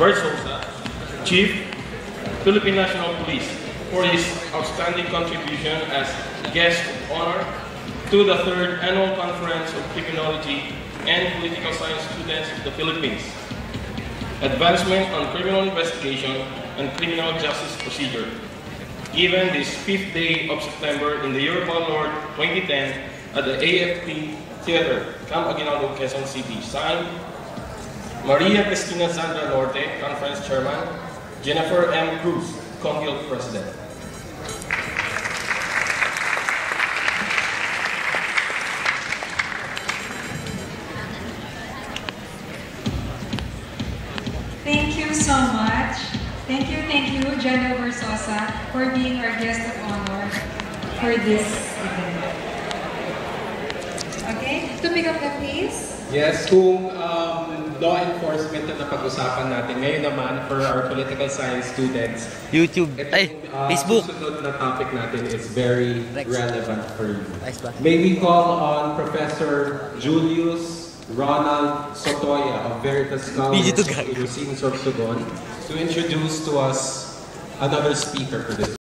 Versosa, Chief, Philippine National Police, for his outstanding contribution as guest of honor to the 3rd Annual Conference of Criminology and Political Science Students of the Philippines. Advancement on Criminal Investigation and Criminal Justice Procedure, given this 5th day of September in the year of our Lord 2010 at the AFP Theater, Camp Aguinaldo, Quezon City. Signed, Maria Cristina Zandra Norte, Conference Chairman, Jennifer M. Cruz, Conguild President. Thank you so much. Thank you, General Versosa, for being our guest of honor for this event. Okay, to pick up the pace. Yes, kung law enforcement na napag-usapan natin, ngayon naman for our political science students, YouTube, Facebook. Susunod na topic natin is very relevant for you. May we call on Professor Julius Ronald Sotoya of Veritas College of Ilosin, Sorsogon to introduce to us another speaker for this.